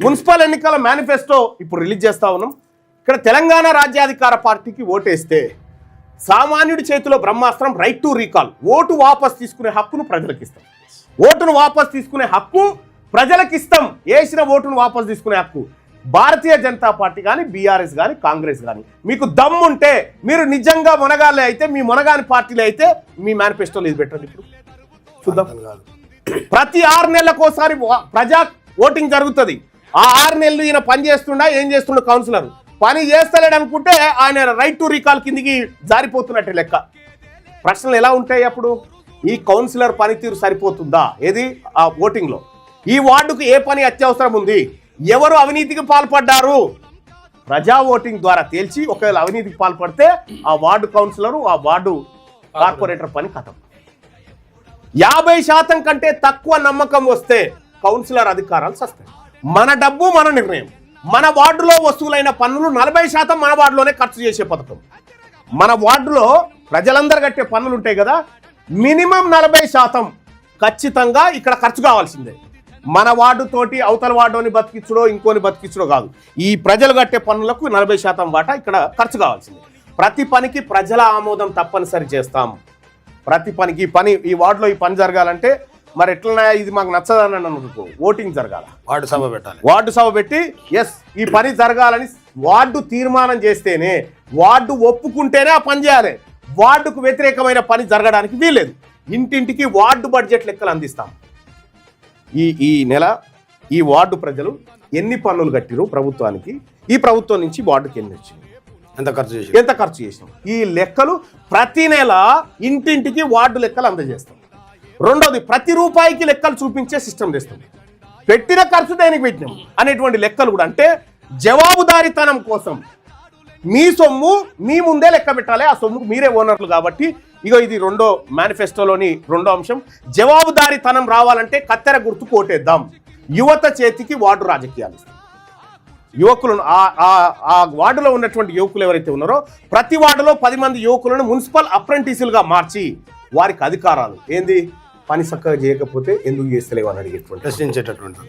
Municipal ఎన్నికల manifesto ఇప్పుడు release చేస్తా ఉన్నాం. ఇక్కడ తెలంగాణ రాజ్యాధికార పార్టీకి ఓటేస్తే సామాన్యుడి చేతిలో బ్రహ్మాస్త్రం రైట్ టు రీకాల్, ఓటు వాపస్ తీసుకునే హక్కును ప్రజలకు ఇస్తాం. ఓటును వాపస్ తీసుకునే హక్కు ప్రజలకు ఇస్తాం. వేసిన ఓటును వాపస్ తీసుకునే హక్కు భారతీయ జనతా పార్టీ కానీ, బీఆర్ఎస్ కానీ, కాంగ్రెస్ కానీ మీకు దమ్ముంటే, మీరు నిజంగా మునగాలే అయితే, మీ మునగాని పార్టీలు అయితే మీ మేనిఫెస్టోలో ఇది పెట్టండి. ఇప్పుడు చూద్దాం. ప్రతి 6 నెలలకోసారి ప్రజా ఓటింగ్ జరుగుతుంది. ఆ 6 నెలలు ఈయన పని చేస్తుండా, ఏం చేస్తుండ కౌన్సిలర్ పని చేస్తలేడు అనుకుంటే ఆయన రైట్ టు రీకాల్ కిందికి జారిపోతున్నట్టే లెక్క. ప్రశ్నలు ఎలా ఉంటాయి అప్పుడు? ఈ కౌన్సిలర్ పనితీరు సరిపోతుందా ఏది ఆ ఓటింగ్లో? ఈ వార్డుకు ఏ పని అత్యవసరం ఉంది, ఎవరు అవినీతికి పాల్పడ్డారు, ప్రజా ఓటింగ్ ద్వారా తేల్చి ఒకవేళ అవినీతికి పాల్పడితే ఆ వార్డు కౌన్సిలరు, ఆ వార్డు కార్పొరేటర్ పని కథం. 50% కంటే తక్కువ నమ్మకం వస్తే కౌన్సిలర్ అధికారాలు సస్పెండ్. మన డబ్బు మన నిర్ణయం. మన వార్డులో వస్తువులైన పన్నులు 40% మన వార్డులోనే ఖర్చు చేసే పథకం. మన వార్డులో ప్రజలందరూ కట్టే పన్నులు ఉంటాయి కదా, మినిమం 40% ఖచ్చితంగా ఇక్కడ ఖర్చు కావాల్సిందే. మన వార్డు తోటి అవతల వార్డుని బతికించడో ఇంకోని బతికించడో కాదు, ఈ ప్రజలు కట్టే పన్నులకు 40% వాటా ఇక్కడ ఖర్చు కావాల్సిందే. ప్రతి పనికి ప్రజల ఆమోదం తప్పనిసరి చేస్తాం. ప్రతి పనికి ఈ వార్డులో ఈ పని జరగాలంటే మరి ఎట్లన్నా ఇది మాకు నచ్చదని అనుకో, ఓటింగ్ జరగాల, వార్డు సభ పెట్టాలి. వార్డు సభ పెట్టి ఎస్ ఈ పని జరగాలని వార్డు తీర్మానం చేస్తేనే, వార్డు ఒప్పుకుంటేనే ఆ పని చేయాలి. వార్డుకు వ్యతిరేకమైన పని జరగడానికి వీల్లేదు. ఇంటింటికి వార్డు బడ్జెట్ లెక్కలు అందిస్తాం. ఈ నెల ఈ వార్డు ప్రజలు ఎన్ని పన్నులు కట్టిరు ప్రభుత్వానికి, ఈ ప్రభుత్వం నుంచి వార్డుకి ఎన్ని వచ్చింది, ఎంత ఖర్చు చేసినాం, ఈ లెక్కలు ప్రతి నెల ఇంటింటికి వార్డు లెక్కలు అందజేస్తాం. రెండోది, ప్రతి రూపాయికి లెక్కలు చూపించే సిస్టమ్ చేస్తాం. పెట్టిన ఖర్చు దేనికి పెట్టినాం అనేటువంటి లెక్కలు కూడా. అంటే జవాబుదారీతనం కోసం మీ సొమ్ము మీ ముందే లెక్క పెట్టాలి. ఆ సొమ్ముకు మీరే ఓనర్లు కాబట్టి ఇగో ఇది రెండో మేనిఫెస్టోలోని రెండో అంశం. జవాబుదారీతనం రావాలంటే కత్తెర గుర్తు కోటేద్దాం. యువత చేతికి వార్డు రాజకీయాలు ఇస్తాం. యువకులను ఆ వార్డులో ఉన్నటువంటి యువకులు ఎవరైతే ఉన్నారో ప్రతి వార్డులో 10 మంది యువకులను మున్సిపల్ అప్రెంటిస్లుగా మార్చి వారికి అధికారాలు ఏంది, పని చక్కగా చేయకపోతే ఎందుకు చేస్తలేవు అని అడిగేటువంటి ప్రశ్నించేటటువంటి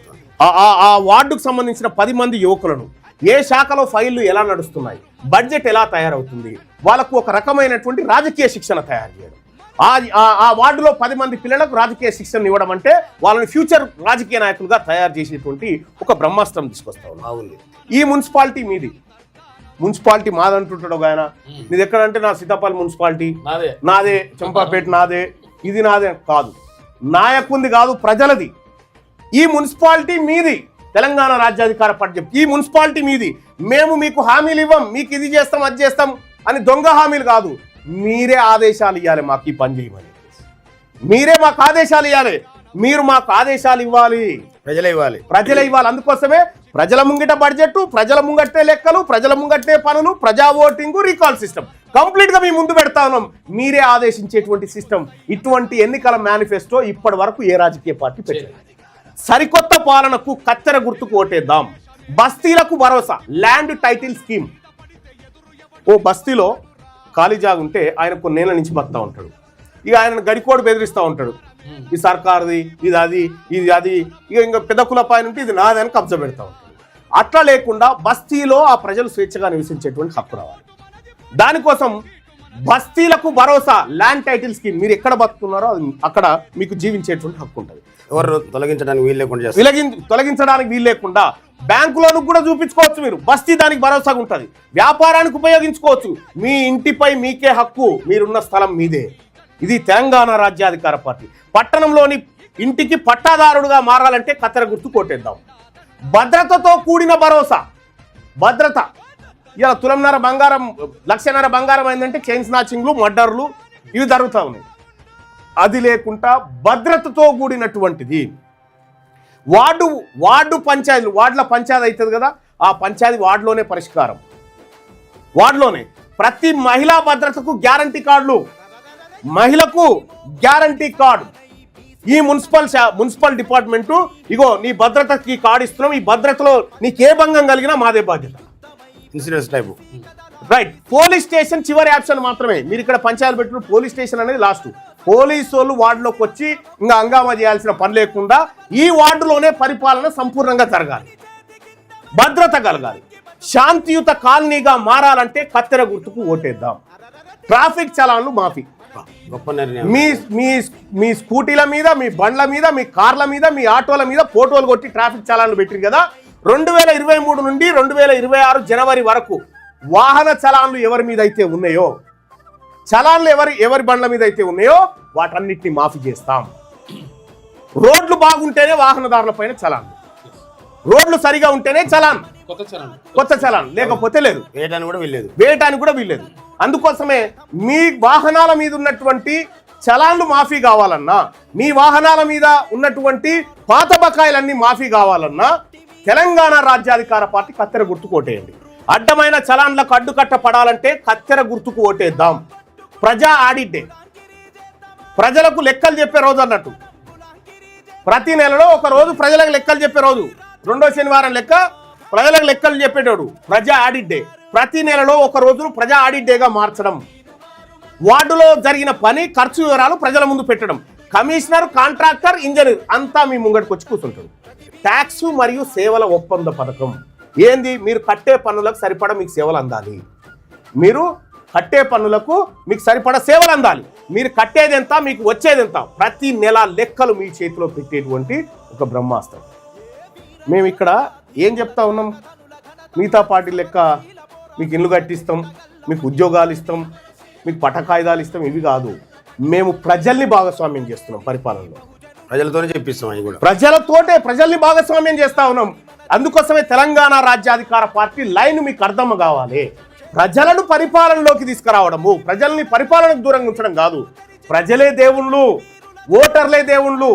ఆ వార్డుకు సంబంధించిన 10 మంది యువకులను ఏ శాఖలో ఫైళ్లు ఎలా నడుస్తున్నాయి, బడ్జెట్ ఎలా తయారవుతుంది, వాళ్ళకు ఒక రకమైనటువంటి రాజకీయ శిక్షణ తయారు చేయడం. ఆ వార్డులో 10 మంది పిల్లలకు రాజకీయ శిక్షణ ఇవ్వడం అంటే వాళ్ళని ఫ్యూచర్ రాజకీయ నాయకులుగా తయారు చేసేటువంటి ఒక బ్రహ్మాస్త్రం తీసుకొస్తా ఉన్నాం. ఈ మున్సిపాలిటీ మీది, మున్సిపాలిటీ మాదంటుంటాడు ఒక ఆయన. నీది ఎక్కడంటే నా సీతాపల్లి మున్సిపాలిటీ నాదే, చంపాపేట నాదే, ఇది నాదే కాదు, నాయకుంది కాదు, ప్రజలది. ఈ మున్సిపాలిటీ మీది. తెలంగాణ రాజ్యాధికార పార్టీ ఈ మున్సిపాలిటీ మీది. మేము మీకు హామీలు ఇవ్వం, మీకు ఇది చేస్తాం అది చేస్తాం అని దొంగ హామీలు కాదు, మీరే ఆదేశాలు ఇవ్వాలి. మాకు ఈ పని చేయమని మీరే మాకు ఆదేశాలు ఇవ్వాలి. మీరు మాకు ఆదేశాలు ఇవ్వాలి, ప్రజలే ఇవ్వాలి. అందుకోసమే ప్రజల ముంగిట బడ్జెట్, ప్రజల ముంగట్టే లెక్కలు, ప్రజల ముంగట్టే పనులు, ప్రజా ఓటింగు, రీకాల్ సిస్టమ్ కంప్లీట్ గా మీ ముందు పెడతా ఉన్నాం. మీరే ఆదేశించేటువంటి సిస్టమ్. ఇటువంటి ఎన్నికల మేనిఫెస్టో ఇప్పటి వరకు ఏ రాజకీయ పార్టీ పెట్టలేదు. సరికొత్త పాలనకు కత్తెర గుర్తుకు ఓటేద్దాం. బస్తీలకు భరోసా, ల్యాండ్ టైటిల్ స్కీమ్. ఓ బస్తీలో ఖాళీ జాగా ఉంటే ఆయన కొన్నేళ్ల నుంచి బతుతా ఉంటాడు. ఇక ఆయన గడికోడు బెదిరిస్తూ ఉంటాడు, ఇది సర్కారుది, ఇది అది, ఇది అది, ఇక ఇంకా పెద్ద కుల పైన ఉంటే ఇది నాదని కబ్జా పెడతా ఉంటాడు. అట్లా లేకుండా బస్తీలో ఆ ప్రజలు స్వేచ్ఛగా నివసించేటువంటి హక్కు రావాలి. దానికోసం బస్తీలకు భరోసా, ల్యాండ్ టైటిల్ స్కీమ్. మీరు ఎక్కడ బతుకున్నారో అక్కడ మీకు జీవించేటువంటి హక్కు ఉంటుంది. ఎవరు తొలగించడానికి వీలు లేకుండా బ్యాంకులోనికి కూడా చూపించుకోవచ్చు. మీరు బస్తీ దానికి భరోసాగా ఉంటుంది. వ్యాపారానికి ఉపయోగించుకోవచ్చు. మీ ఇంటిపై మీకే హక్కు, మీరున్న స్థలం మీదే. ఇది తెలంగాణ రాజ్యాధికార పార్టీ. పట్టణంలోని ఇంటికి పట్టాదారుడుగా మారాలంటే కత్తెర గుర్తు కొట్టేద్దాం. భద్రతతో కూడిన భరోసా, భద్రత. ఇలా తులంన్నర బంగారం, 1,00,000 బంగారం అయిందంటే చైన్ స్నాచింగ్లు, మర్డర్లు ఇవి జరుగుతూ ఉన్నాయి. అది లేకుండా భద్రతతో కూడినటువంటిది. వార్డు పంచాయతీలు, వార్డుల పంచాయతీ అవుతుంది కదా, ఆ పంచాయతీ వార్డులోనే పరిష్కారం. వార్డులోనే ప్రతి మహిళా భద్రతకు గ్యారంటీ కార్డులు, మహిళకు గ్యారంటీ కార్డు. ఈ మున్సిపల్ డిపార్ట్మెంటు ఇగో నీ భద్రతకి కార్డు ఇస్తున్నాం, ఈ భద్రతలో నీకు ఏ భంగం కలిగినా మాదే బాధ్యత. Insurance type right. Police station చివరి ఆప్షన్ మాత్రమే. మీరు ఇక్కడ పంచాయతీ పెట్టిన పోలీస్ స్టేషన్ అనేది లాస్ట్. పోలీసు వాళ్ళు వార్డులోకి వచ్చి ఇంకా హంగామా చేయాల్సిన పని లేకుండా ఈ వార్డులోనే పరిపాలన సంపూర్ణంగా జరగాలి. భద్రత కలగాలి. శాంతియుత కాలనీగా మారాలంటే కత్తెర గుర్తుకు ఓటేద్దాం. ట్రాఫిక్ చలాన్లు మాఫీ. గొప్ప నిర్ణయం. మీ మీ మీ స్కూటీల మీద, మీ బండ్ల మీద, మీ కార్ల మీద, మీ ఆటోల మీద ఫోటోలు కొట్టి ట్రాఫిక్ చలాన్లు పెట్టిరు కదా. 2023 నుండి 2026 జనవరి వరకు వాహన చలాన్లు ఎవరి మీద అయితే ఉన్నాయో, చలాన్లు ఎవరి బండ్ల మీద అయితే ఉన్నాయో వాటన్నిటిని మాఫీ చేస్తాం. రోడ్లు బాగుంటేనే వాహనదారుల పైన చలాన్, రోడ్లు సరిగా ఉంటేనే చలాన్, కొత్త చలాన్, లేకపోతే లేదు, వేయటానికి కూడా వీల్లేదు. అందుకోసమే మీ వాహనాల మీద ఉన్నటువంటి చలాన్లు మాఫీ కావాలన్నా, మీ వాహనాల మీద ఉన్నటువంటి పాత బకాయిలన్నీ మాఫీ కావాలన్నా తెలంగాణ రాజ్యాధికార పార్టీ కత్తెర గుర్తుకు ఓటేయండి. అడ్డమైన చలాన్లకు అడ్డుకట్ట పడాలంటే కత్తెర గుర్తుకు ఓటేద్దాం. ప్రజా ఆడిట్ డే, ప్రజలకు లెక్కలు చెప్పే రోజు అన్నట్టు. ప్రతి నెలలో ఒక రోజు ప్రజలకు లెక్కలు చెప్పే రోజు, రెండో శనివారం లెక్క ప్రజలకు లెక్కలు చెప్పేటోడు ప్రజా ఆడిట్ డే. ప్రతి నెలలో ఒక రోజును ప్రజా ఆడిట్ డేగా మార్చడం. వార్డులో జరిగిన పని, ఖర్చు వివరాలు ప్రజల ముందు పెట్టడం. కమిషనర్, కాంట్రాక్టర్, ఇంజనీర్ అంతా మీ ముంగడికి వచ్చి కూర్చుంటారు. ట్యాక్స్ మరియు సేవల ఒప్పంద పథకం ఏంది? మీరు కట్టే పన్నులకు సరిపడా మీకు సేవలు అందాలి. మీరు కట్టే పన్నులకు మీకు సరిపడా సేవలు అందాలి. మీరు కట్టేది ఎంత, మీకు వచ్చేది ఎంత, ప్రతి నెల లెక్కలు మీ చేతిలో పెట్టేటువంటి ఒక బ్రహ్మాస్త్రం. మేము ఇక్కడ ఏం చెప్తా ఉన్నాం? మిగతా పార్టీ లెక్క మీకు ఇల్లు కట్టిస్తాం, మీకు ఉద్యోగాలు ఇస్తాం, మీకు పట్టకాయిదాలు ఇస్తాం, ఇవి కాదు. మేము ప్రజల్ని భాగస్వామ్యం చేస్తున్నాం పరిపాలనలో. ప్రజలతోనే చెప్పిస్తాం. అవి కూడా ప్రజల్ని భాగస్వామ్యం చేస్తా ఉన్నాం. అందుకోసమే తెలంగాణ రాజ్యాధికార పార్టీ లైన్ మీకు అర్థం కావాలి. ప్రజలను పరిపాలనలోకి తీసుకురావడము, ప్రజల్ని పరిపాలనకు దూరంగా ఉంచడం కాదు. ప్రజలే దేవుళ్ళు, ఓటర్లే దేవుళ్ళు.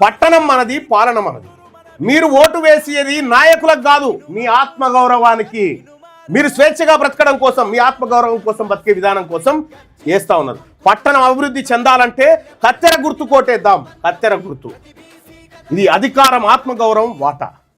పట్టణం మనది, పాలన మనది. మీరు ఓటు వేసేది నాయకులకు కాదు, మీ ఆత్మగౌరవానికి. మీరు స్వేచ్ఛగా బ్రతకడం కోసం, మీ ఆత్మగౌరవం కోసం, బతికే విధానం కోసం వేస్తా ఉన్నారు. పట్టణం అభివృద్ధి చెందాలంటే కత్తెర గుర్తు కోటేద్దాం. కత్తెర గుర్తు ఇది అధికారం, ఆత్మగౌరవం, వాటా.